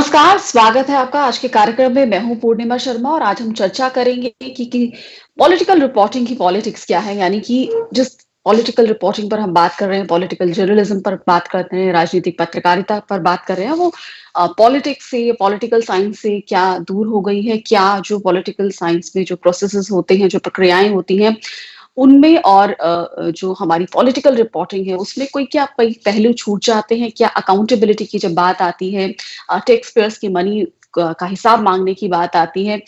नमस्कार, स्वागत है आपका आज के कार्यक्रम में। मैं हूं पूर्णिमा शर्मा और आज हम चर्चा करेंगे कि पॉलिटिकल रिपोर्टिंग की पॉलिटिक्स क्या है, यानी कि जिस पॉलिटिकल रिपोर्टिंग पर हम बात कर रहे हैं, पॉलिटिकल जर्नलिज्म पर बात करते हैं, राजनीतिक पत्रकारिता पर बात कर रहे हैं, वो पॉलिटिक्स से, पॉलिटिकल साइंस से क्या दूर हो गई है? क्या जो पॉलिटिकल साइंस में जो प्रोसेसेस होते हैं, जो प्रक्रियाएं होती हैं, उनमें और जो हमारी पॉलिटिकल रिपोर्टिंग है उसमें कोई क्या पहलू छूट जाते हैं क्या? अकाउंटेबिलिटी की जब बात आती है, टैक्स पेयर्स की मनी का हिसाब मांगने की बात आती है,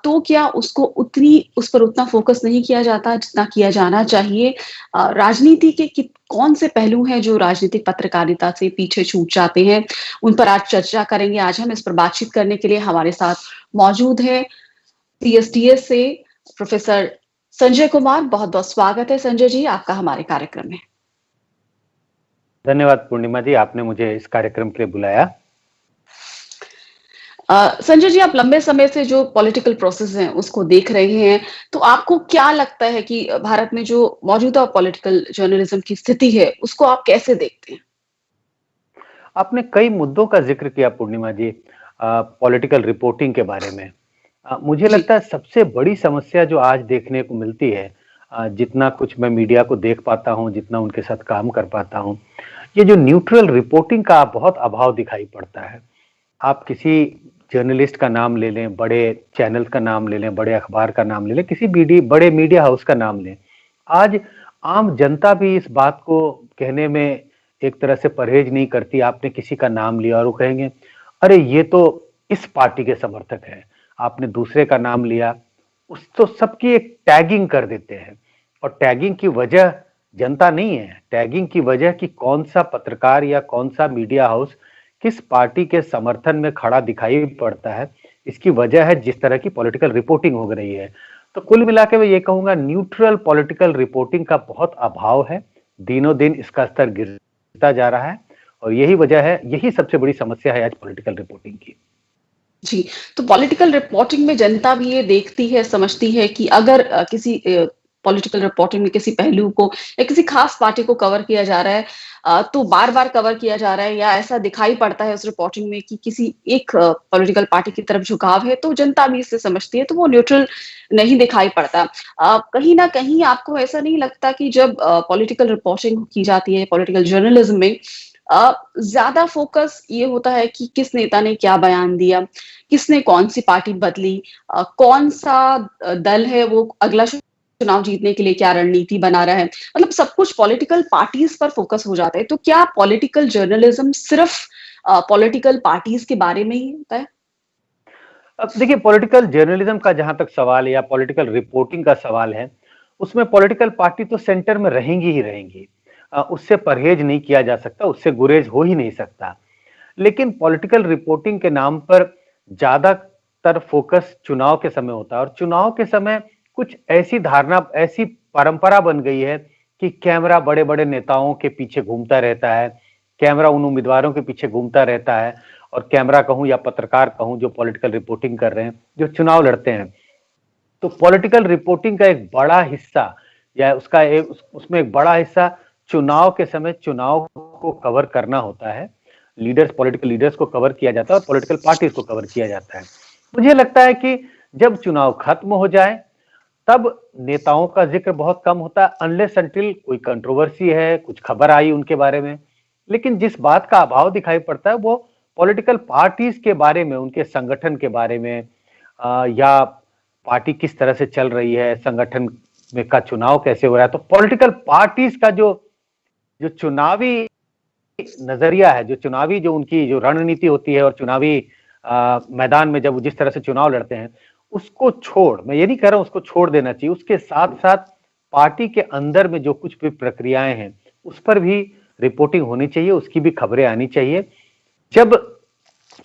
तो क्या उसको उतनी उस पर उतना फोकस नहीं किया जाता जितना किया जाना चाहिए? राजनीति के कौन से पहलू हैं जो राजनीतिक पत्रकारिता से पीछे छूट जाते हैं? उन पर आज चर्चा करेंगे। आज हम इस पर बातचीत करने के लिए हमारे साथ मौजूद है सीएसटीएस से प्रोफेसर संजय कुमार। बहुत बहुत स्वागत है संजय जी आपका हमारे कार्यक्रम में। धन्यवाद पूर्णिमा जी, आपने मुझे इस कार्यक्रम के लिए बुलाया। संजय जी, आप लंबे समय से जो पॉलिटिकल प्रोसेस हैं उसको देख रहे हैं, तो आपको क्या लगता है कि भारत में जो मौजूदा पॉलिटिकल जर्नलिज्म की स्थिति है उसको आप कैसे देखते हैं? आपने कई मुद्दों का जिक्र किया पूर्णिमा जी, पॉलिटिकल रिपोर्टिंग के बारे में। मुझे जी। लगता है सबसे बड़ी समस्या जो आज देखने को मिलती है, जितना कुछ मैं मीडिया को देख पाता हूं, जितना उनके साथ काम कर पाता हूं, ये जो न्यूट्रल रिपोर्टिंग का बहुत अभाव दिखाई पड़ता है। आप किसी जर्नलिस्ट का नाम ले लें, बड़े चैनल का नाम ले लें, बड़े अखबार का नाम ले लें, किसी बड़े मीडिया हाउस का नाम लें, आज आम जनता भी इस बात को कहने में एक तरह से परहेज नहीं करती। आपने किसी का नाम लिया और वो कहेंगे, अरे ये तो इस पार्टी के समर्थक है। आपने दूसरे का नाम लिया, उस तो सबकी एक टैगिंग कर देते हैं। और टैगिंग की वजह जनता नहीं है, टैगिंग की वजह कि कौन सा पत्रकार या कौन सा मीडिया हाउस किस पार्टी के समर्थन में खड़ा दिखाई पड़ता है, इसकी वजह है जिस तरह की पॉलिटिकल रिपोर्टिंग हो रही है। तो कुल मिला के मैं ये कहूंगा, न्यूट्रल पॉलिटिकल रिपोर्टिंग का बहुत अभाव है। दिनों दिन इसका स्तर गिरता जा रहा है और यही वजह है, यही सबसे बड़ी समस्या है आज पॉलिटिकल रिपोर्टिंग की। जी, तो पॉलिटिकल रिपोर्टिंग में जनता भी ये देखती है, समझती है कि अगर किसी पॉलिटिकल रिपोर्टिंग में किसी पहलू को या किसी खास पार्टी को कवर किया जा रहा है, तो बार-बार कवर किया जा रहा है या ऐसा दिखाई पड़ता है उस रिपोर्टिंग में कि किसी एक पॉलिटिकल पार्टी की तरफ झुकाव है, तो जनता भी इससे समझती है, तो वो न्यूट्रल नहीं दिखाई पड़ता। कहीं न कहीं आपको ऐसा नहीं लगता कि जब पॉलिटिकल रिपोर्टिंग की जाती है, पॉलिटिकल जर्नलिज्म में ज्यादा फोकस ये होता है कि किस नेता ने क्या बयान दिया, किसने कौन सी पार्टी बदली, कौन सा दल है वो अगला चुनाव जीतने के लिए क्या रणनीति बना रहा है, मतलब सब कुछ पॉलिटिकल पार्टीज पर फोकस हो जाता है। तो क्या पॉलिटिकल जर्नलिज्म सिर्फ पॉलिटिकल पार्टीज के बारे में ही होता है? अब देखिए, पॉलिटिकल जर्नलिज्म का जहां तक सवाल है या पॉलिटिकल रिपोर्टिंग का सवाल है, उसमें पॉलिटिकल पार्टी तो सेंटर में रहेंगी ही रहेंगी। उससे परहेज नहीं किया जा सकता, उससे गुरेज हो ही नहीं सकता। लेकिन पॉलिटिकल रिपोर्टिंग के नाम पर ज्यादातर फोकस चुनाव के समय होता है और चुनाव के समय कुछ ऐसी धारणा, ऐसी परंपरा बन गई है कि कैमरा बड़े बड़े नेताओं के पीछे घूमता रहता है, कैमरा उन उम्मीदवारों के पीछे घूमता रहता है, और कैमरा कहूं या पत्रकार कहूं जो पॉलिटिकल रिपोर्टिंग कर रहे हैं, जो चुनाव लड़ते हैं, तो पॉलिटिकल रिपोर्टिंग का एक बड़ा हिस्सा या उसमें एक बड़ा हिस्सा चुनाव के समय चुनाव को कवर करना होता है। पॉलिटिकल लीडर्स को कवर किया जाता है और पॉलिटिकल पार्टीज को कवर किया जाता है। मुझे लगता है कि जब चुनाव खत्म हो जाए तब नेताओं का जिक्र बहुत कम होता है, अनलेस अनटिल कोई कंट्रोवर्सी है, कुछ खबर आई उनके बारे में। लेकिन जिस बात का अभाव दिखाई पड़ता है वो पॉलिटिकल पार्टीज के बारे में, उनके संगठन के बारे में, या पार्टी किस तरह से चल रही है, संगठन में का चुनाव कैसे हो रहा है। तो पॉलिटिकल पार्टीज का जो जो चुनावी नजरिया है, जो चुनावी जो उनकी जो रणनीति होती है और चुनावी मैदान में जब वो जिस तरह से चुनाव लड़ते हैं, उसको छोड़, मैं ये नहीं कह रहा हूं उसको छोड़ देना चाहिए, उसके साथ साथ पार्टी के अंदर में जो कुछ भी प्रक्रियाएं हैं उस पर भी रिपोर्टिंग होनी चाहिए, उसकी भी खबरें आनी चाहिए। जब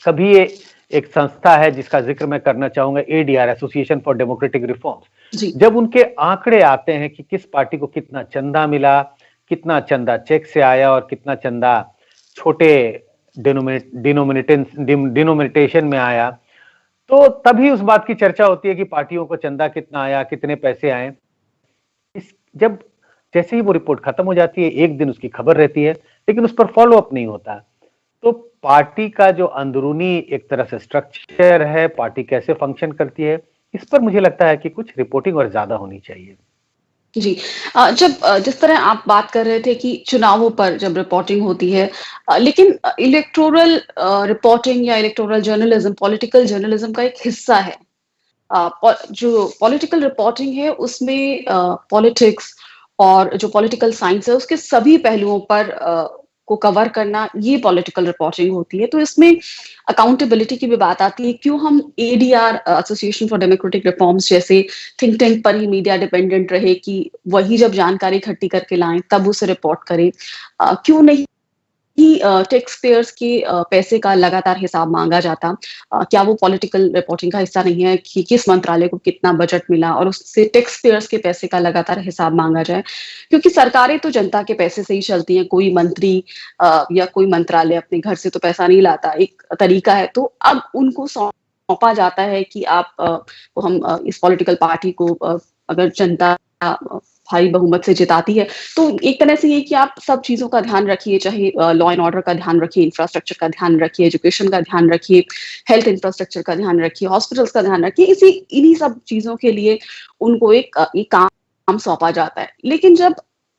कभी ये एक संस्था है जिसका जिक्र मैं करना चाहूंगा, ADR, association for democratic reforms, जब उनके आंकड़े आते हैं कि किस पार्टी को कितना चंदा मिला, कितना चंदा चेक से आया और कितना चंदा छोटे डिनोमिनेटेशन में आया, तो तभी उस बात की चर्चा होती है कि पार्टियों को चंदा कितना आया, कितने पैसे आए। जब जैसे ही वो रिपोर्ट खत्म हो जाती है, एक दिन उसकी खबर रहती है, लेकिन उस पर फॉलो अप नहीं होता। तो पार्टी का जो अंदरूनी एक तरह से स्ट्रक्चर है, पार्टी कैसे फंक्शन करती है, इस पर मुझे लगता है कि कुछ रिपोर्टिंग और ज़्यादा होनी चाहिए। जी। जब जिस तरह आप बात कर रहे थे कि चुनावों पर जब रिपोर्टिंग होती है लेकिन इलेक्टोरल रिपोर्टिंग या इलेक्टोरल जर्नलिज्म, पॉलिटिकल जर्नलिज्म का एक हिस्सा है। जो पॉलिटिकल रिपोर्टिंग है उसमें पॉलिटिक्स और जो पॉलिटिकल साइंस है उसके सभी पहलुओं पर को कवर करना ये पॉलिटिकल रिपोर्टिंग होती है। तो इसमें अकाउंटेबिलिटी की भी बात आती है। क्यों हम ADR association for democratic reforms जैसे थिंक टैंक पर ही मीडिया डिपेंडेंट रहे कि वही जब जानकारी इकट्ठी करके लाएं तब उसे रिपोर्ट करें। क्यों नहीं कि टैक्स पेयर्स के पैसे का लगातार हिसाब मांगा जाता। क्या वो पॉलिटिकल रिपोर्टिंग का हिस्सा नहीं है कि किस मंत्रालय को कितना बजट मिला और उससे टैक्स पेयर्स के पैसे का लगातार हिसाब मांगा जाए? क्योंकि सरकारें तो जनता के पैसे से ही चलती हैं। कोई मंत्री या कोई मंत्रालय अपने घर से तो पैसा नहीं लाता, एक तरीका है। तो अब उनको सौंपा जाता है कि आप हम इस पॉलिटिकल पार्टी को अगर जनता भारी बहुमत से जिताती है तो एक तरह से ये कि आप सब चीजों का ध्यान रखिए, चाहे लॉ एंड ऑर्डर का ध्यान रखिए, इंफ्रास्ट्रक्चर का ध्यान रखिए, एजुकेशन का ध्यान रखिए, हेल्थ इंफ्रास्ट्रक्चर का ध्यान रखिए, हॉस्पिटल्स का ध्यान रखिए। इसी इन्हीं सब चीजों के लिए उनको एक काम सौंपा जाता है। लेकिन जब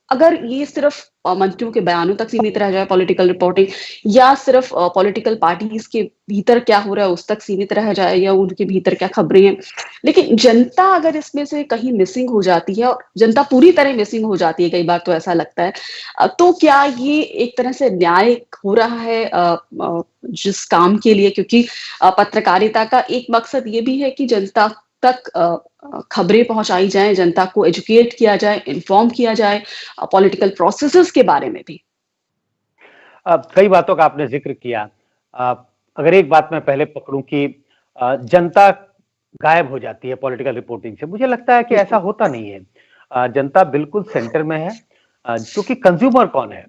अगर ये सिर्फ मंत्रियों के बयानों तक सीमित रह जाए पॉलिटिकल रिपोर्टिंग, या सिर्फ पॉलिटिकल पार्टीज के भीतर क्या हो रहा है उस तक सीमित रह जाए, या उनके भीतर क्या खबरें हैं, लेकिन जनता अगर इसमें से कहीं मिसिंग हो जाती है, और जनता पूरी तरह मिसिंग हो जाती है, कई बार तो ऐसा लगता है, तो क्या ये एक तरह से न्याय हो रहा है जिस काम के लिए? क्योंकि पत्रकारिता का एक मकसद ये भी है कि जनता तक खबरें पहुंचाई जाएं, जनता को एजुकेट किया जाए, इन्फॉर्म किया जाए पॉलिटिकल प्रोसेसेस के बारे में भी। कई बातों का आपने जिक्र किया। अ, अगर एक बात मैं पहले पकड़ूं कि जनता गायब हो जाती है पॉलिटिकल रिपोर्टिंग से, मुझे लगता है कि ऐसा बिल्कुल। होता नहीं है। जनता बिल्कुल सेंटर में है। क्योंकि कंज्यूमर कौन है?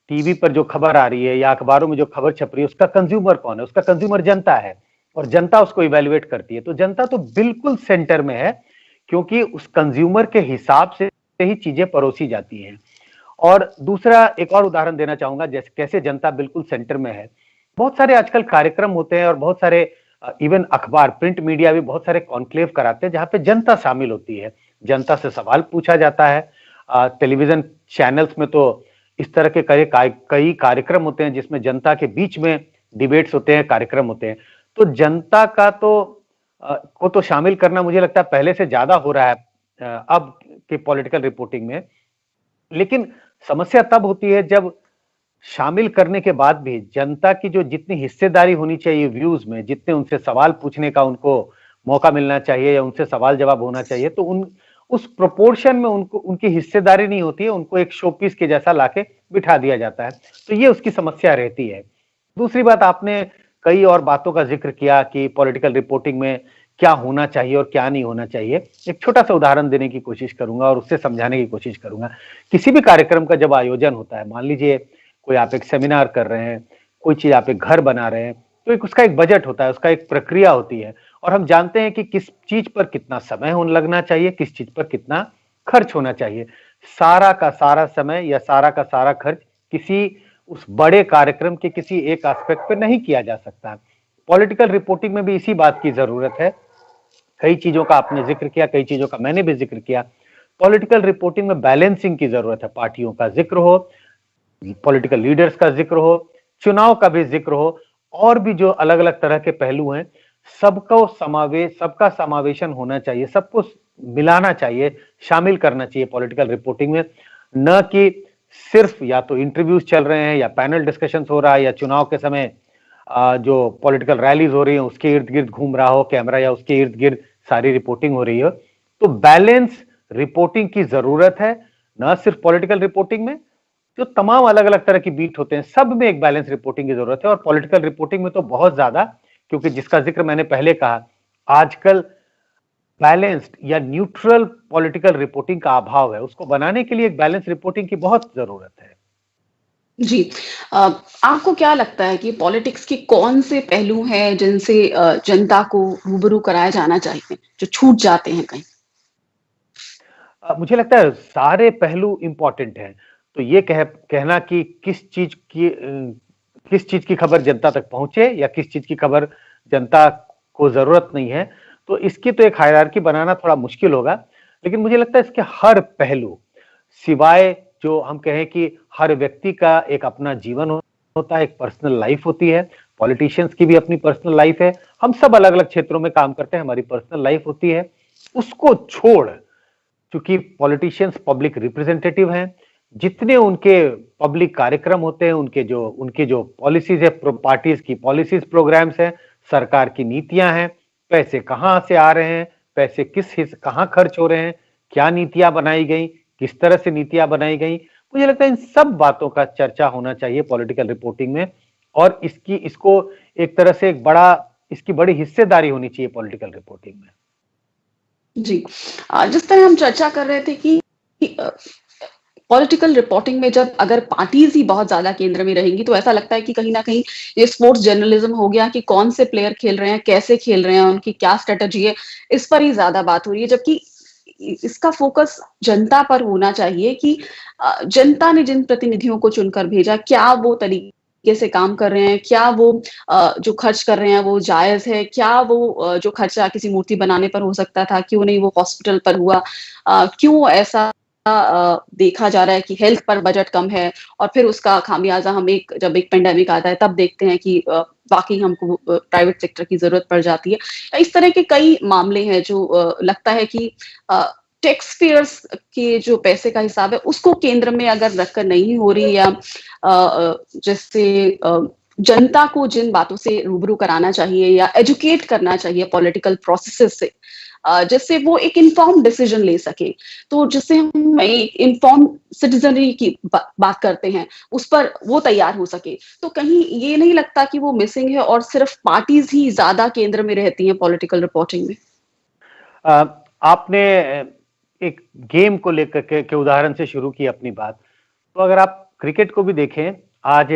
टीवी पर जो खबर आ रही है या अखबारों में जो खबर छप रही है, उसका कंज्यूमर कौन है? उसका कंज्यूमर जनता है, और जनता उसको इवैल्यूएट करती है। तो जनता तो बिल्कुल सेंटर में है, क्योंकि उस कंज्यूमर के हिसाब से ही चीजें परोसी जाती हैं। और दूसरा एक और उदाहरण देना चाहूंगा, जैसे कैसे जनता बिल्कुल सेंटर में है। बहुत सारे आजकल कार्यक्रम होते हैं, और बहुत सारे इवन अखबार, प्रिंट मीडिया भी बहुत सारे कॉन्क्लेव कराते हैं, जहां पे जनता शामिल होती है, जनता से सवाल पूछा जाता है। टेलीविजन चैनल्स में तो इस तरह के कई कार्यक्रम होते हैं जिसमें जनता के बीच में डिबेट्स होते हैं, कार्यक्रम होते हैं। तो जनता का को तो शामिल करना मुझे लगता है पहले से ज्यादा हो रहा है अब के पॉलिटिकल रिपोर्टिंग में। लेकिन समस्या तब होती है जब शामिल करने के बाद भी जनता की जो जितनी हिस्सेदारी होनी चाहिए व्यूज में, जितने उनसे सवाल पूछने का उनको मौका मिलना चाहिए या उनसे सवाल जवाब होना चाहिए, तो उन उस प्रोपोर्शन में उनको उनकी हिस्सेदारी नहीं होती है। उनको एक शोपीस के जैसा लाके बिठा दिया जाता है। तो ये उसकी समस्या रहती है। दूसरी बात, आपने कई और बातों का जिक्र किया कि पॉलिटिकल रिपोर्टिंग में क्या होना चाहिए और क्या नहीं होना चाहिए। एक छोटा सा उदाहरण देने की कोशिश करूंगा और उससे समझाने की कोशिश करूंगा। किसी भी कार्यक्रम का जब आयोजन होता है, मान लीजिए कोई आप एक सेमिनार कर रहे हैं, कोई चीज आप एक घर बना रहे हैं, तो एक उसका एक बजट होता है, उसका एक प्रक्रिया होती है, और हम जानते हैं कि किस चीज पर कितना समय लगना चाहिए, किस चीज पर कितना खर्च होना चाहिए। सारा का सारा समय या सारा का सारा खर्च किसी उस बड़े कार्यक्रम के किसी एक एस्पेक्ट पे नहीं किया जा सकता। पॉलिटिकल रिपोर्टिंग में भी इसी बात की जरूरत है। कई चीजों का आपने जिक्र किया, कई चीजों का मैंने भी जिक्र किया। पॉलिटिकल रिपोर्टिंग में बैलेंसिंग की जरूरत है। पार्टियों का जिक्र हो, पॉलिटिकल लीडर्स का जिक्र हो, चुनाव का भी जिक्र हो, और भी जो अलग अलग तरह के पहलू हैं, सबका समावेशन होना चाहिए, सबको मिलाना चाहिए, शामिल करना चाहिए पॉलिटिकल रिपोर्टिंग में। न कि सिर्फ या तो इंटरव्यूज चल रहे हैं या पैनल डिस्कशन हो रहा है या चुनाव के समय जो पॉलिटिकल रैलीज हो रही है उसके इर्द गिर्द घूम रहा हो कैमरा, या उसके इर्द गिर्द सारी रिपोर्टिंग हो रही हो। तो बैलेंस रिपोर्टिंग की जरूरत है, न सिर्फ पॉलिटिकल रिपोर्टिंग में, जो तमाम अलग अलग तरह की बीट होते हैं सब में एक बैलेंस रिपोर्टिंग की जरूरत है। और पॉलिटिकल रिपोर्टिंग में तो बहुत ज्यादा, क्योंकि जिसका जिक्र मैंने पहले कहा, आजकल बैलेंस्ड या न्यूट्रल पॉलिटिकल रिपोर्टिंग का अभाव है। उसको बनाने के लिए एक बैलेंस रिपोर्टिंग की बहुत जरूरत है। जी। आपको क्या लगता है कि पॉलिटिक्स के कौन से पहलू हैं जिनसे जनता को रूबरू कराया जाना चाहिए, जो छूट जाते हैं कहीं? मुझे लगता है सारे पहलू इंपॉर्टेंट हैं। तो ये कहना कि किस चीज की किस चीज की खबर जनता तक पहुंचे या किस चीज की खबर जनता को जरूरत नहीं है। तो इसकी तो एक हायरार्की बनाना थोड़ा मुश्किल होगा, लेकिन मुझे लगता है इसके हर पहलू, सिवाय जो हम कहें कि हर व्यक्ति का एक अपना जीवन होता है, एक पर्सनल लाइफ होती है, पॉलिटिशियंस की भी अपनी पर्सनल लाइफ है, हम सब अलग-अलग क्षेत्रों में काम करते हैं, हमारी पर्सनल लाइफ होती है। उसको छोड़, चूंकि पॉलिटिशियंस पब्लिक रिप्रेजेंटेटिव हैं, जितने उनके पब्लिक कार्यक्रम होते हैं, उनके जो पॉलिसीज है, पार्टीज की पॉलिसीज प्रोग्राम्स हैं, सरकार की नीतियां हैं, पैसे कहां से आ रहे हैं, पैसे कहां खर्च हो रहे हैं, क्या नीतियां बनाई गई, किस तरह से नीतियां बनाई गई, मुझे लगता है इन सब बातों का चर्चा होना चाहिए पॉलिटिकल रिपोर्टिंग में। और इसको एक तरह से इसकी बड़ी हिस्सेदारी होनी चाहिए पॉलिटिकल रिपोर्टिंग में। जी। जिस तरह हम चर्चा कर रहे थे कि पॉलिटिकल रिपोर्टिंग में जब अगर पार्टीज ही बहुत ज्यादा केंद्र में रहेंगी तो ऐसा लगता है कि कहीं ना कहीं ये स्पोर्ट्स जर्नलिज्म हो गया कि कौन से प्लेयर खेल रहे हैं, कैसे खेल रहे हैं, उनकी क्या स्ट्रेटजी है, इस पर ही ज्यादा बात हो रही है। जबकि इसका फोकस जनता पर होना चाहिए कि जनता ने जिन प्रतिनिधियों को चुनकर भेजा, क्या वो तरीके से काम कर रहे हैं, क्या वो जो खर्च कर रहे हैं वो जायज है, क्या वो जो खर्चा किसी मूर्ति बनाने पर हो सकता था क्यों नहीं वो हॉस्पिटल पर हुआ, क्यों ऐसा देखा जा रहा है कि हेल्थ पर बजट कम है और फिर उसका खामियाजा हम जब एक पेंडेमिक आता है तब देखते हैं कि वाकई हमको प्राइवेट सेक्टर की जरूरत पड़ जाती है। इस तरह के कई मामले हैं जो लगता है कि टैक्स पेयर्स के जो पैसे का हिसाब है उसको केंद्र में अगर रखकर नहीं हो रही, या जैसे जनता को जिन बातों से रूबरू कराना चाहिए या एजुकेट करना चाहिए पॉलिटिकल प्रोसेसेस से, जिससे वो एक इन्फॉर्म डिसीजन ले सके, तो जिससे हम एक इन्फॉर्म सिटीजनरी की बात करते हैं उस पर वो तैयार हो सके, तो कहीं ये नहीं लगता कि वो मिसिंग है और सिर्फ पार्टीज ही ज्यादा केंद्र में रहती हैं पॉलिटिकल रिपोर्टिंग में? आपने एक गेम को लेकर के उदाहरण से शुरू की अपनी बात, तो अगर आप क्रिकेट को भी देखें, आज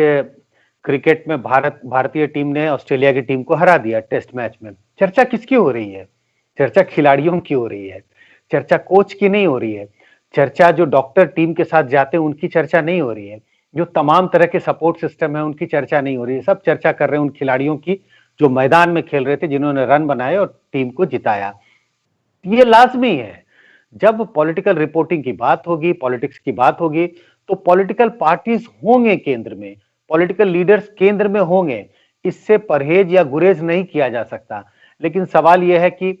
क्रिकेट में भारतीय टीम ने ऑस्ट्रेलिया की टीम को हरा दिया टेस्ट मैच में। चर्चा किसकी हो रही है? चर्चा खिलाड़ियों की हो रही है, चर्चा कोच की नहीं हो रही है, चर्चा जो डॉक्टर टीम के साथ जाते हैं उनकी चर्चा नहीं हो रही है, जो तमाम तरह के सपोर्ट सिस्टम है उनकी चर्चा नहीं हो रही है। सब चर्चा कर रहे हैं उन खिलाड़ियों की जो मैदान में खेल रहे थे, जिन्होंने रन बनाए और टीम को जिताया। ये लाजमी है, जब पॉलिटिकल रिपोर्टिंग की बात होगी, पॉलिटिक्स की बात होगी, तो पॉलिटिकल पार्टीज होंगे केंद्र में, पॉलिटिकल लीडर्स केंद्र में होंगे, इससे परहेज या गुरेज नहीं किया जा सकता। लेकिन सवाल यह है कि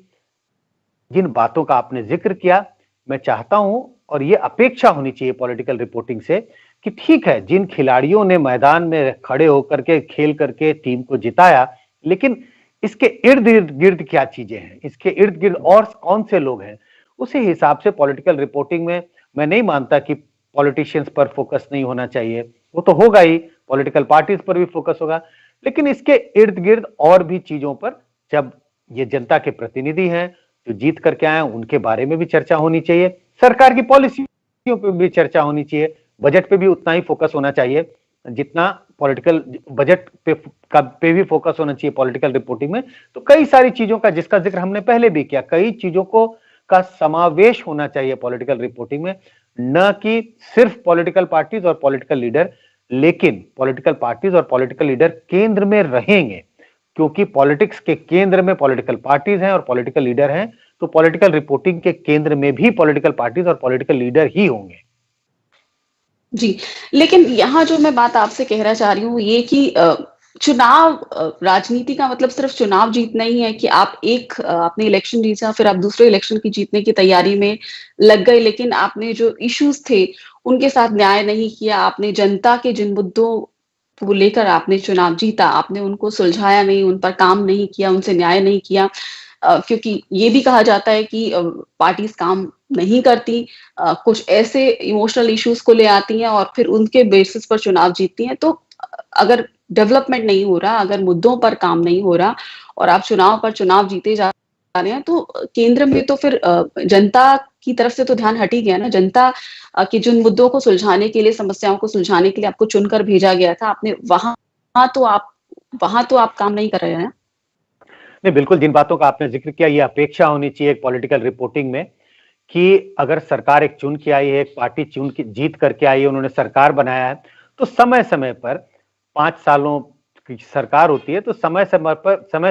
जिन बातों का आपने जिक्र किया, मैं चाहता हूं और ये अपेक्षा होनी चाहिए पॉलिटिकल रिपोर्टिंग से कि ठीक है, जिन खिलाड़ियों ने मैदान में खड़े होकर के खेल करके टीम को जिताया, लेकिन इसके इर्द गिर्द क्या चीजें हैं, इसके इर्द गिर्द और कौन से लोग हैं, उसी हिसाब से पॉलिटिकल रिपोर्टिंग में मैं नहीं मानता कि पॉलिटिशियंस पर फोकस नहीं होना चाहिए, वो तो होगा ही, पॉलिटिकल पार्टीज पर भी फोकस होगा, लेकिन इसके इर्द गिर्द और भी चीजों पर, जब ये जनता के प्रतिनिधि हैं जो जीत करके आए, उनके बारे में भी चर्चा होनी चाहिए, सरकार की पॉलिसियों पर भी चर्चा होनी चाहिए, बजट पे भी उतना ही फोकस होना चाहिए जितना पॉलिटिकल बजट पे भी फोकस होना चाहिए पॉलिटिकल रिपोर्टिंग में। तो कई सारी चीजों का, जिसका जिक्र हमने पहले भी किया, कई चीजों को का समावेश होना चाहिए पॉलिटिकल रिपोर्टिंग में, न कि सिर्फ पॉलिटिकल पार्टीज और पॉलिटिकल लीडर। लेकिन पॉलिटिकल पार्टीज और पॉलिटिकल लीडर केंद्र में रहेंगे, क्योंकि पॉलिटिक्स के केंद्र में पॉलिटिकल पार्टीज हैं और पॉलिटिकल लीडर हैं, तो पॉलिटिकल रिपोर्टिंग के केंद्र में भी पॉलिटिकल पार्टीज और पॉलिटिकल लीडर ही होंगे। जी, लेकिन यहाँ जो मैं बात आपसे कहना चाह रही हूँ ये कि चुनाव, राजनीति का मतलब सिर्फ चुनाव जीतना ही है कि आपने इलेक्शन जीता फिर आप दूसरे इलेक्शन की जीतने की तैयारी में लग गए, लेकिन आपने जो इश्यूज थे उनके साथ न्याय नहीं किया, आपने जनता के जिन मुद्दों को लेकर आपने चुनाव जीता, आपने उनको सुलझाया नहीं, उन पर काम नहीं किया, उनसे न्याय नहीं किया, क्योंकि ये भी कहा जाता है कि पार्टीज काम नहीं करती, कुछ ऐसे इमोशनल इश्यूज को ले आती हैं और फिर उनके बेसिस पर चुनाव जीतती हैं। तो अगर डेवलपमेंट नहीं हो रहा, अगर मुद्दों पर काम नहीं हो रहा और आप चुनाव पर चुनाव जीते जा रहे हैं, तो केंद्र में तो फिर जनता की तरफ से तो ध्यान हट ही गया ना। जनता के जिन मुद्दों को सुलझाने के लिए, समस्याओं को सुलझाने के लिए आपको चुनकर भेजा गया था, आपने वहां तो आप काम नहीं कर रहे हैं। नहीं, बिल्कुल, जिन बातों का आपने जिक्र किया, ये अपेक्षा होनी चाहिए एक पॉलिटिकल रिपोर्टिंग में कि अगर सरकार एक चुन के आई है, एक पार्टी चुन के जीत करके आई है, उन्होंने सरकार बनाया है, तो समय समय पर 5 सालों की सरकार होती है तो समय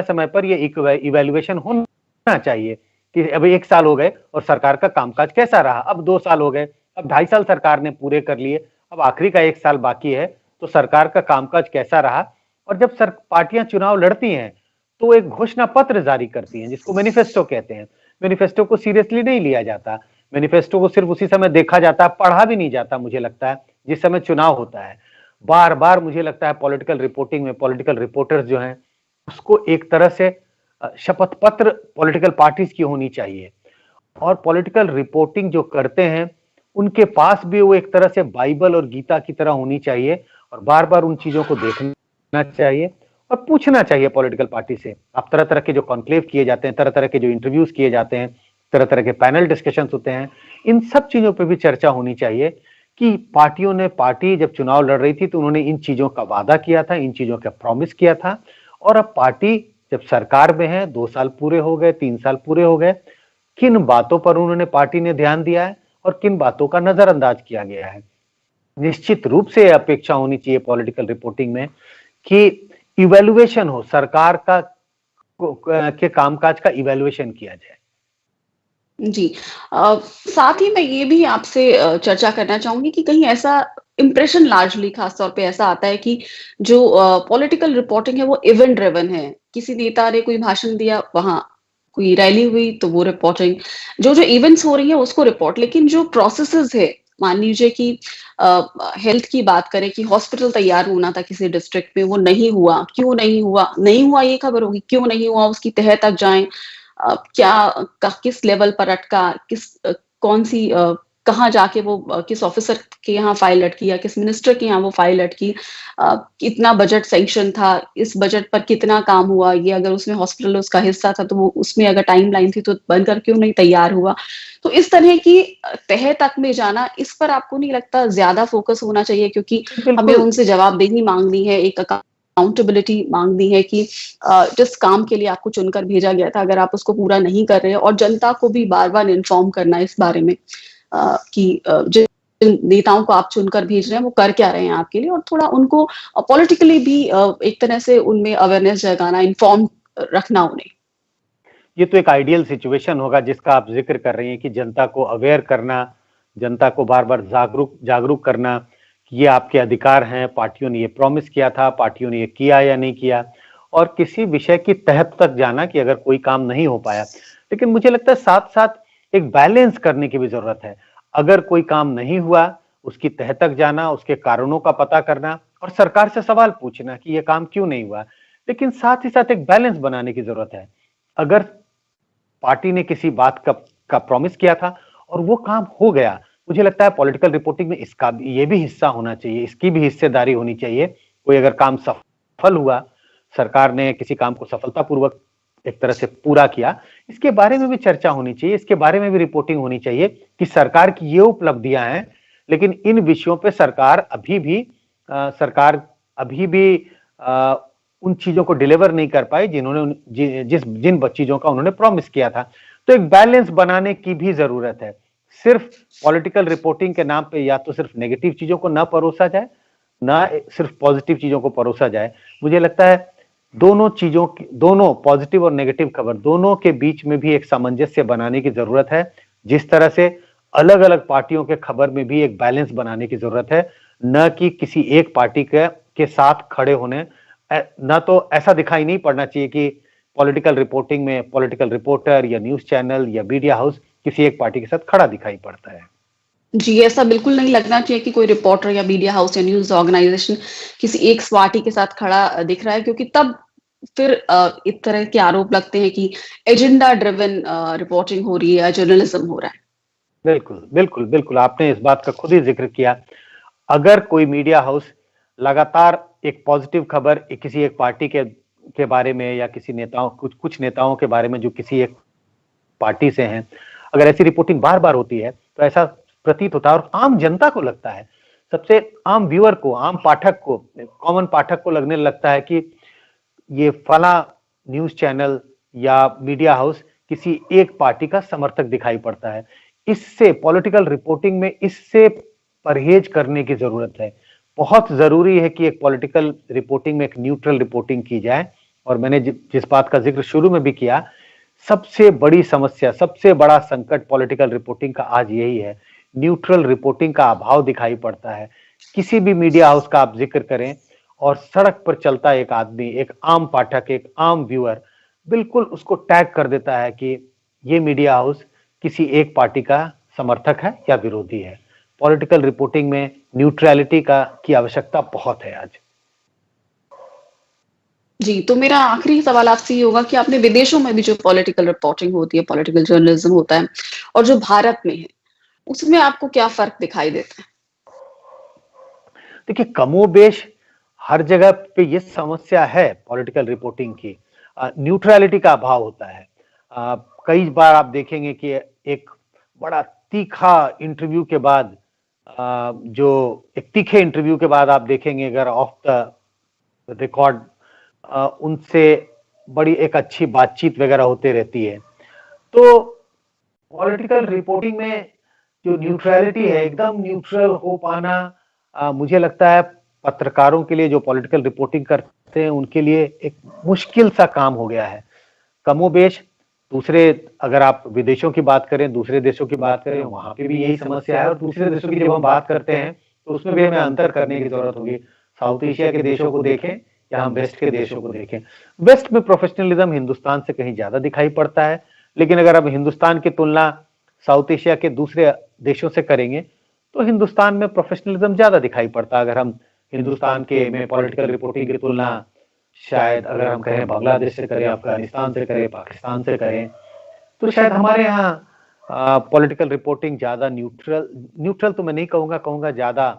समय पर ये इवैल्यूएशन होना चाहिए कि अभी 1 साल हो गए और सरकार का कामकाज कैसा रहा। अब 2 साल हो गए, अब 2.5 साल सरकार ने पूरे कर लिए, अब आखिरी का 1 साल बाकी है, तो सरकार का कामकाज कैसा रहा। और जब पार्टियां चुनाव लड़ती हैं तो एक घोषणा पत्र जारी करती हैं जिसको मैनिफेस्टो कहते हैं। मैनिफेस्टो को सीरियसली नहीं लिया जाता। मैनिफेस्टो को सिर्फ उसी समय देखा जाता है, पढ़ा भी नहीं जाता मुझे लगता है जिस समय चुनाव होता है। बार बार मुझे लगता है पॉलिटिकल रिपोर्टिंग में पॉलिटिकल रिपोर्टर्स जो हैं उसको एक तरह से शपथ पत्र पॉलिटिकल पार्टीज की होनी चाहिए। और पॉलिटिकल रिपोर्टिंग जो करते हैं उनके पास भी वो एक तरह से बाइबल और गीता की तरह होनी चाहिए और बार बार उन चीजों को देखना चाहिए और पूछना चाहिए पॉलिटिकल पार्टी से। अब तरह तरह के जो कॉन्क्लेव किए जाते हैं, तरह तरह के जो इंटरव्यूज किए जाते हैं, तरह तरह के पैनल डिस्कशन होते हैं, इन सब चीजों पर भी चर्चा होनी चाहिए कि पार्टी जब चुनाव लड़ रही थी तो उन्होंने इन चीजों का वादा किया था, इन चीजों का प्रॉमिस किया था। और अब पार्टी जब सरकार में है, 2 साल पूरे हो गए, 3 साल पूरे हो गए, किन बातों पर उन्होंने पार्टी ने ध्यान दिया है और किन बातों का नजरअंदाज किया गया है। निश्चित रूप से अपेक्षा होनी चाहिए पॉलिटिकल रिपोर्टिंग में कि इवैल्यूएशन हो, सरकार का के कामकाज का इवैल्यूएशन किया जाए। जी। साथ ही मैं ये भी आपसे चर्चा करना चाहूँगी कि कहीं ऐसा इम्प्रेशन लार्जली ख़ास तौर पे ऐसा आता है कि जो पॉलिटिकल रिपोर्टिंग है वो इवेंट ड्रिवन है। किसी नेता ने कोई भाषण दिया, वहाँ कोई रैली हुई तो वो रिपोर्टिंग, जो-जो इवेंट्स हो रही है उसको रिपोर्ट, लेकिन जो प्रोसेसेस है, मान लीजिए कि हेल्थ की बात करें कि हॉस्पिटल तैयार होना था किसी डिस्ट्रिक्ट में, वो नहीं हुआ, क्यों नहीं हुआ? नहीं हुआ ये खबर होगी, क्यों नहीं हुआ उसकी तह तक जाएँ। क्या किस लेवल पर अटका, कौन सी कहाँ जाके वो किस ऑफिसर के यहाँ फाइल अटकी या किस मिनिस्टर के यहाँ वो फाइल अटकी, कितना बजट सैंक्शन था, इस बजट पर कितना काम हुआ, ये अगर उसमें हॉस्पिटल उसका हिस्सा था तो वो उसमें अगर टाइमलाइन थी तो बनकर क्यों नहीं तैयार हुआ। तो इस तरह की तह तक में जाना, इस पर आपको नहीं लगता ज्यादा फोकस होना चाहिए, क्योंकि हमें बिल्कुल। उनसे जवाबदेही मांगनी है, एक अकाउंटेबिलिटी मांगनी है कि जिस काम के लिए आपको चुनकर भेजा गया था, अगर आप उसको पूरा नहीं कर रहे हैं, और जनता को भी बार-बार इन्फॉर्म करना इस बारे में कि जिन नेताओं को आप चुनकर भेज रहे हैं, वो कर क्या रहे हैं आपके लिए, और थोड़ा उनको पॉलिटिकली भी एक तरह से उनमें अवेयरनेस जगाना, इन्फॉर्म रखना उन्हें। ये तो एक आइडियल सिचुएशन होगा जिसका आप जिक्र कर रही हैं कि जनता को अवेयर करना, जनता को बार-बार जागरूक जागरूक करना कि ये आपके अधिकार हैं, पार्टियों ने ये प्रॉमिस किया था, पार्टियों ने ये किया या नहीं किया, और किसी विषय की तह तक जाना कि अगर कोई काम नहीं हो पाया। लेकिन मुझे लगता है साथ-साथ एक बैलेंस करने की भी ज़रूरत है। अगर कोई काम नहीं हुआ, उसकी तह तक जाना, उसके कारणों का पता करना और सरकार से सवाल पूछना कि ये काम क्यों नहीं हुआ। लेकिन साथ ही साथ एक बैलेंस बनाने की ज़रूरत है। अगर पार्टी ने किसी बात का प्रॉमिस किया था और वो काम हो गया, मुझे लगता है पॉलिटिकल रिपोर्टिंग में इसका भी ये भी हिस्सा होना चाहिए, इसकी भी हिस्सेदारी होनी चाहिए। कोई अगर काम सफल हुआ, सरकार ने किसी काम को सफलतापूर्वक एक तरह से पूरा किया, इसके बारे में भी चर्चा होनी चाहिए, इसके बारे में भी रिपोर्टिंग होनी चाहिए कि सरकार की ये उपलब्धियां हैं, लेकिन इन विषयों पे सरकार अभी भी उन चीजों को डिलीवर नहीं कर पाई जिन चीजों का उन्होंने प्रॉमिस किया था। तो एक बैलेंस बनाने की भी जरूरत है। सिर्फ पॉलिटिकल रिपोर्टिंग के नाम पे या तो सिर्फ नेगेटिव चीजों को ना परोसा जाए, ना सिर्फ पॉजिटिव चीजों को परोसा जाए। मुझे लगता है दोनों पॉजिटिव और नेगेटिव खबर दोनों के बीच में भी एक सामंजस्य बनाने की जरूरत है। जिस तरह से अलग-अलग पार्टियों के खबर में भी एक बैलेंस बनाने की जरूरत है, न कि किसी एक पार्टी के साथ खड़े होने। ना तो ऐसा दिखाई नहीं पड़ना चाहिए कि पॉलिटिकल रिपोर्टिंग में पॉलिटिकल रिपोर्टर या न्यूज़ चैनल या मीडिया हाउस किसी एक पार्टी के साथ खड़ा दिखाई पड़ता है। जी, ऐसा बिल्कुल नहीं लगना चाहिए कि कोई रिपोर्टर या मीडिया हाउस या न्यूज़ ऑर्गनाइज़ेशन किसी एक पार्टी के साथ खड़ा दिख रहा है, क्योंकि तब फिर इस तरह के आरोप लगते हैं कि एजेंडा ड्रिवन रिपोर्टिंग हो रही है या जर्नलिज्म हो रहा है। बिल्कुल, बिल्कुल, बिल्कुल, आपने इस बात का खुद ही ज़िक्र किया। अगर कोई मीडिया हाउस लगातार एक पॉजिटिव खबर किसी एक पार्टी के बारे में या किसी नेताओं कुछ नेताओं के बारे में जो किसी एक पार्टी से हैं, अगर ऐसी रिपोर्टिंग बार-बार होती है, तो ऐसा प्रतीत होता है और आम जनता को लगता है, सबसे आम व्यूअर को, आम पाठक को, कॉमन पाठक को लगने लगता है कि ये फला न्यूज़ चैनल या मीडिया हाउस किसी एक पार्टी का समर्थक दिखाई पड़ता है। इससे पॉलिटिकल रिपोर्टिंग में इससे परहेज करने की ज़रूरत है। बहुत ज़रूरी है कि एक पॉलिटिकल रिपोर्टिंग में एक न्यूट्रल रिपोर्टिंग की जाए और मैंने जिस बात का ज़िक्र शुरू में भी किया, सबसे बड़ी समस्या, सबसे बड़ा संकट पॉलिटिकल रिपोर्टिंग का आज यही है, न्यूट्रल रिपोर्टिंग का अभाव दिखाई पड़ता है। किसी भी मीडिया हाउस का आप ज़िक्र करें और सड़क पर चलता एक आदमी, एक आम पाठक, एक आम व्यूअर बिल्कुल उसको टैग कर देता है कि ये मीडिया हाउस किसी एक पार्टी का समर्थक है या विरोधी है। पॉलिटिकल रिपोर्टिंग में न्यूट्रलिटी की आवश्यकता बहुत है आज। जी, तो मेरा आखिरी सवाल आपसे ये होगा कि आपने विदेशों में भी जो पॉलिटिकल रिपोर्टिंग होती है, पॉलिटिकल जर्नलिज्म होता है और जो भारत में है, उसमें आपको क्या फ़र्क दिखाई देता है? देखिए, कमोबेश हर जगह पे ये समस्या है पॉलिटिकल रिपोर्टिंग की। न्यूट्रलिटी का अभाव होता है। कई बार आप देखेंगे कि एक बड़ा तीखा इंटरव्यू के बाद जो एक तीखे इंटरव्यू के बाद आप देखेंगे अगर ऑफ द रिकॉर्ड उनसे बड़ी एक अच्छी बातचीत वगैरह होती रहती है। तो पॉलिटिकल रिपोर्टिंग में जो न्यूट्रलिटी है, एकदम न्यूट्रल हो पाना मुझे लगता है पत्रकारों के लिए जो पॉलिटिकल रिपोर्टिंग करते हैं उनके लिए एक मुश्किल सा काम हो गया है। कमोबेश दूसरे अगर आप विदेशों की बात करें, दूसरे देशों की बात करें, वहां पे भी यही समस्या है और दूसरे देशों की जब हम बात करते हैं तो उसमें भी हमें अंतर करने की जरूरत होगी। साउथ एशिया के देशों को देखें या हम वेस्ट के देशों को देखें। वेस्ट में प्रोफेशनलिज्म हिंदुस्तान से कहीं ज्यादा दिखाई पड़ता है, लेकिन अगर आप हिंदुस्तान की तुलना साउथ एशिया के दूसरे देशों से करेंगे तो हिंदुस्तान में प्रोफेशनलिज्म ज्यादा दिखाई पड़ता है। अगर हम हिंदुस्तान के में पॉलिटिकल रिपोर्टिंग की तुलना शायद अगर हम कहें बांग्लादेश से करें, अफगानिस्तान से करें, पाकिस्तान से करें, तो शायद हमारे यहाँ पॉलिटिकल रिपोर्टिंग ज्यादा न्यूट्रल न्यूट्रल तो मैं नहीं कहूंगा, कहूंगा ज्यादा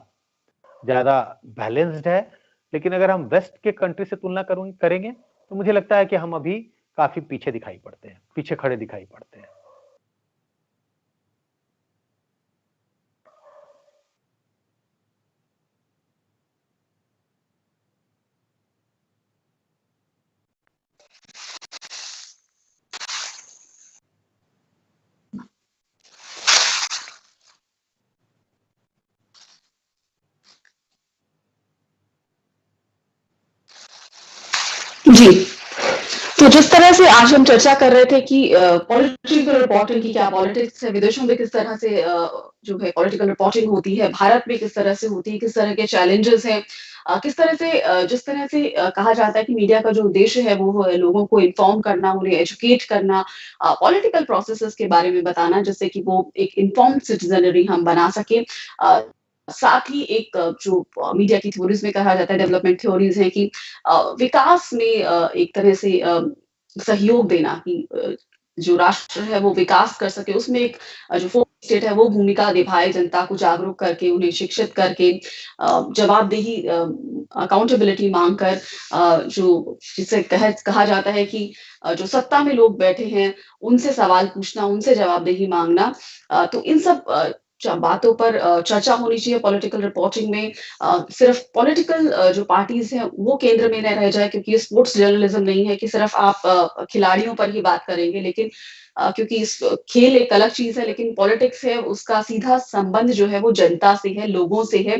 ज्यादा बैलेंस्ड है। लेकिन अगर हम वेस्ट के कंट्री से तुलना करेंगे तो मुझे लगता है कि हम अभी काफी पीछे दिखाई पड़ते हैं, पीछे खड़े दिखाई पड़ते हैं। जी, तो जिस तरह से आज हम चर्चा कर रहे थे कि पॉलिटिकल रिपोर्टिंग की क्या पॉलिटिक्स है, विदेशों में किस तरह से जो है पॉलिटिकल रिपोर्टिंग होती है, भारत में किस तरह से होती है, किस तरह के चैलेंजेस हैं, किस तरह से जिस तरह से कहा जाता है कि मीडिया का जो उद्देश्य है वो है लोगों को इन्फॉर्म करना, उन्हें एजुकेट करना, पॉलिटिकल प्रोसेसेस के बारे में बताना जिससे कि वो एक इन्फॉर्म्ड सिटीजनरी हम बना सकें। साथ ही एक जो मीडिया की थ्योरीज में कहा जाता है डेवलपमेंट थ्योरीज हैं कि विकास में एक तरह से सहयोग देना कि जो राष्ट्र है वो विकास कर सके उसमें एक जो फोर्थ स्टेट है वो भूमिका निभाए जनता को जागरूक करके उन्हें शिक्षित करके जवाबदेही अकाउंटेबिलिटी मांग कर जो जिसे कहा जाता है कि जो सत्ता में लोग बैठे हैं उनसे सवाल पूछना उनसे जवाबदेही मांगना तो इन सब बातों पर चर्चा होनी चाहिए पॉलिटिकल रिपोर्टिंग में सिर्फ पॉलिटिकल जो पार्टीज हैं वो केंद्र में न रह जाए क्योंकि ये स्पोर्ट्स जर्नलिज्म नहीं है कि सिर्फ आप खिलाड़ियों पर ही बात करेंगे लेकिन क्योंकि इस खेल एक अलग चीज है लेकिन पॉलिटिक्स है उसका सीधा संबंध जो है वो जनता से है लोगों से है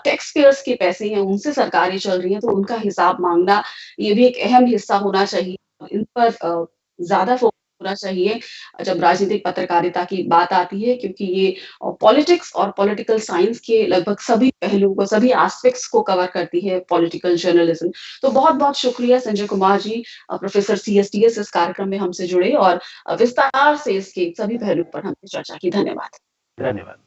टैक्स पेयर्स के पैसे हैं उनसे सरकारें चल रही हैं तो उनका हिसाब मांगना ये भी एक अहम हिस्सा होना चाहिए इन पर ज्यादा फोकस होना चाहिए जब राजनीतिक पत्रकारिता की बात आती है क्योंकि ये पॉलिटिक्स और पॉलिटिकल साइंस के लगभग सभी पहलुओं को सभी एस्पेक्ट्स को कवर करती है पॉलिटिकल जर्नलिज्म तो बहुत बहुत शुक्रिया संजय कुमार जी प्रोफेसर CSTS इस कार्यक्रम में हमसे जुड़े और विस्तार से इसके सभी पहलू पर हमने चर्चा की धन्यवाद धन्यवाद।